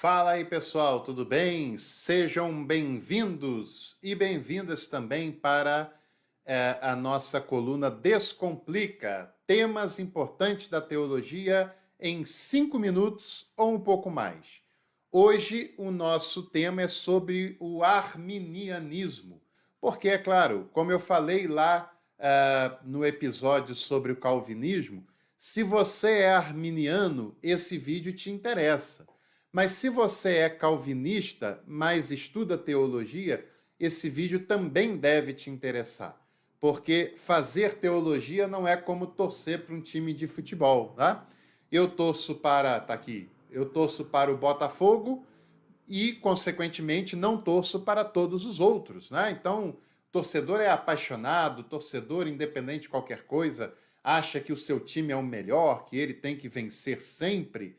Fala aí, pessoal, tudo bem? Sejam bem-vindos e bem-vindas também para a nossa coluna Descomplica, temas importantes da teologia em 5 minutos ou um pouco mais. Hoje o nosso tema é sobre o arminianismo, porque, é claro, como eu falei lá no episódio sobre o calvinismo, se você é arminiano, esse vídeo te interessa. Mas se você é calvinista, mas estuda teologia, esse vídeo também deve te interessar. Porque fazer teologia não é como torcer para um time de futebol, tá? Eu torço para, tá aqui, eu torço para o Botafogo e, consequentemente, não torço para todos os outros, né? Então, torcedor é apaixonado, torcedor, independente de qualquer coisa, acha que o seu time é o melhor, que ele tem que vencer sempre.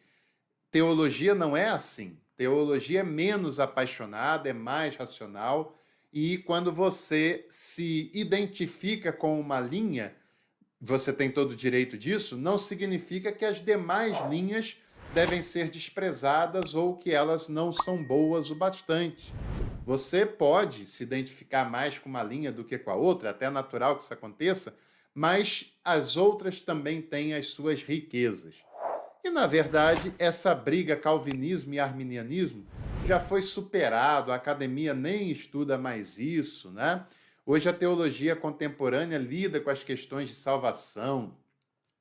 Teologia não é assim. Teologia é menos apaixonada, é mais racional. E quando você se identifica com uma linha, você tem todo o direito disso, não significa que as demais linhas devem ser desprezadas ou que elas não são boas o bastante. Você pode se identificar mais com uma linha do que com a outra, até é natural que isso aconteça, mas as outras também têm as suas riquezas. E, na verdade, essa briga calvinismo e arminianismo já foi superado, a academia nem estuda mais isso, né? Hoje a teologia contemporânea lida com as questões de salvação,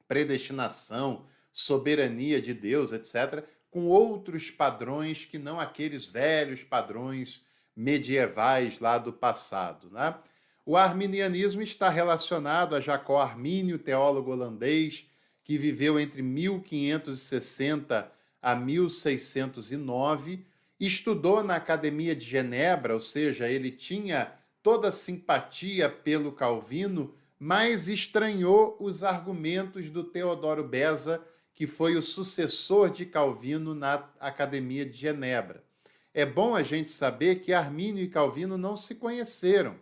predestinação, soberania de Deus, etc., com outros padrões que não aqueles velhos padrões medievais lá do passado, né? O arminianismo está relacionado a Jacó Armínio, teólogo holandês, que viveu entre 1560 a 1609, estudou na Academia de Genebra, ou seja, ele tinha toda a simpatia pelo Calvino, mas estranhou os argumentos do Teodoro Beza, que foi o sucessor de Calvino na Academia de Genebra. É bom a gente saber que Armínio e Calvino não se conheceram.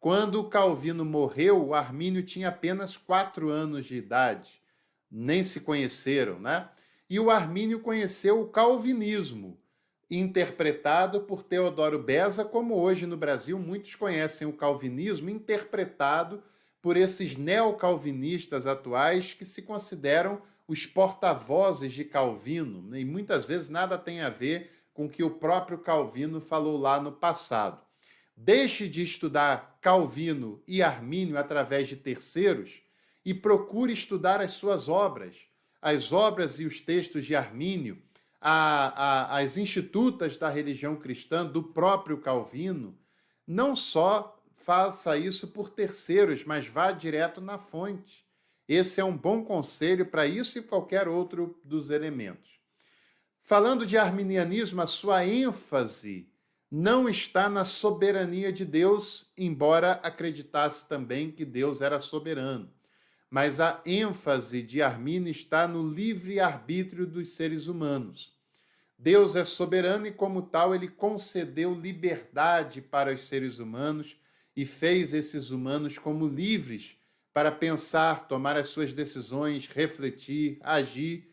Quando Calvino morreu, o Armínio tinha apenas 4 anos de idade. Nem se conheceram, né? E o Armínio conheceu o calvinismo, interpretado por Teodoro Beza, como hoje no Brasil muitos conhecem o calvinismo, interpretado por esses neocalvinistas atuais que se consideram os porta-vozes de Calvino, e muitas vezes nada tem a ver com o que o próprio Calvino falou lá no passado. Deixe de estudar Calvino e Armínio através de terceiros e procure estudar as suas obras, as obras e os textos de Armínio, as institutas da religião cristã do próprio Calvino. Não só faça isso por terceiros, mas vá direto na fonte. Esse é um bom conselho para isso e qualquer outro dos elementos. Falando de arminianismo, a sua ênfase não está na soberania de Deus, embora acreditasse também que Deus era soberano. Mas a ênfase de Armínio está no livre-arbítrio dos seres humanos. Deus é soberano e, como tal, ele concedeu liberdade para os seres humanos e fez esses humanos como livres para pensar, tomar as suas decisões, refletir, agir.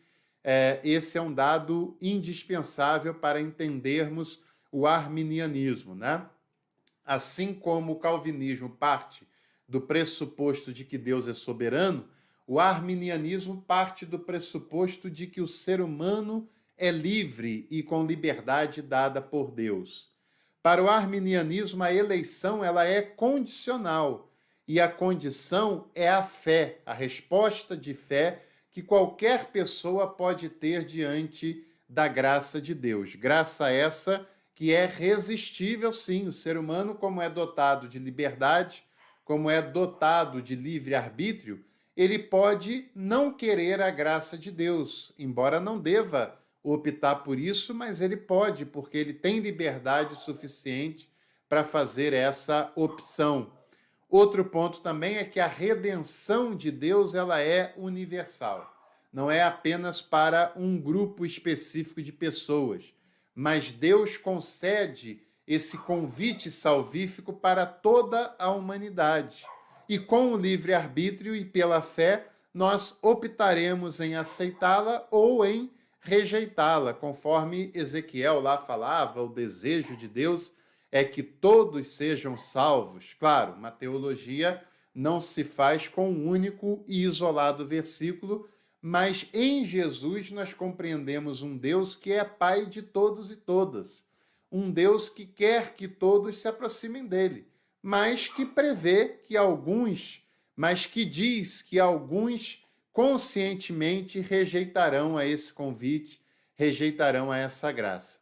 Esse é um dado indispensável para entendermos o arminianismo, né? Assim como o calvinismo parte do pressuposto de que Deus é soberano, o arminianismo parte do pressuposto de que o ser humano é livre e com liberdade dada por Deus. Para o arminianismo, a eleição ela é condicional, e a condição é a fé, a resposta de fé que qualquer pessoa pode ter diante da graça de Deus. Graça essa que é resistível, sim. O ser humano, como é dotado de liberdade, como é dotado de livre-arbítrio, ele pode não querer a graça de Deus, embora não deva optar por isso, mas ele pode, porque ele tem liberdade suficiente para fazer essa opção. Outro ponto também é que a redenção de Deus ela é universal. Não é apenas para um grupo específico de pessoas, mas Deus concede esse convite salvífico para toda a humanidade. E com o livre-arbítrio e pela fé, nós optaremos em aceitá-la ou em rejeitá-la, conforme Ezequiel lá falava, o desejo de Deus é que todos sejam salvos. Claro, uma teologia não se faz com um único e isolado versículo, mas em Jesus nós compreendemos um Deus que é Pai de todos e todas, um Deus que quer que todos se aproximem dele, mas que prevê que alguns, mas que diz que alguns conscientemente rejeitarão a esse convite, rejeitarão a essa graça.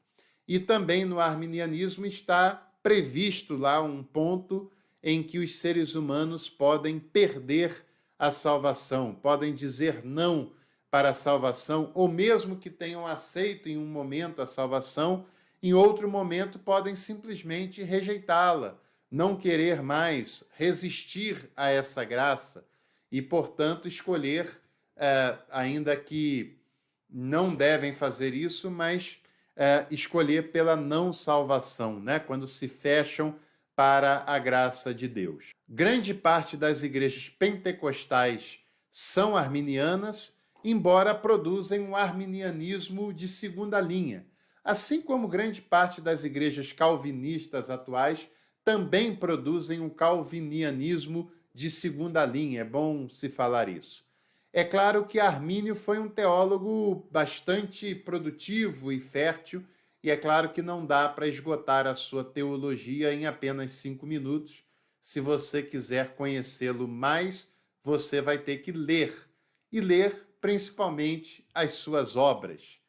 E também no arminianismo está previsto lá um ponto em que os seres humanos podem perder a salvação, podem dizer não para a salvação, ou mesmo que tenham aceito em um momento a salvação, em outro momento podem simplesmente rejeitá-la, não querer mais, resistir a essa graça e, portanto, escolher, ainda que não devem fazer isso, mas escolher pela não salvação, né? Quando se fecham para a graça de Deus. Grande parte das igrejas pentecostais são arminianas, embora produzem um arminianismo de segunda linha, assim como grande parte das igrejas calvinistas atuais também produzem um calvinianismo de segunda linha. É bom se falar isso. É claro que Armínio foi um teólogo bastante produtivo e fértil, e é claro que não dá para esgotar a sua teologia em apenas 5 minutos. Se você quiser conhecê-lo mais, você vai ter que ler, e ler principalmente as suas obras,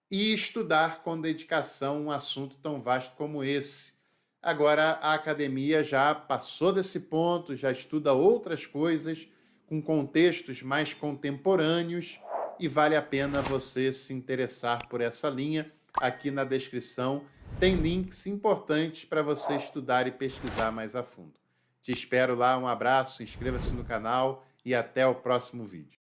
e estudar com dedicação um assunto tão vasto como esse. Agora, a academia já passou desse ponto, já estuda outras coisas, com contextos mais contemporâneos, e vale a pena você se interessar por essa linha. Aqui na descrição tem links importantes para você estudar e pesquisar mais a fundo. Te espero lá, um abraço, inscreva-se no canal e até o próximo vídeo.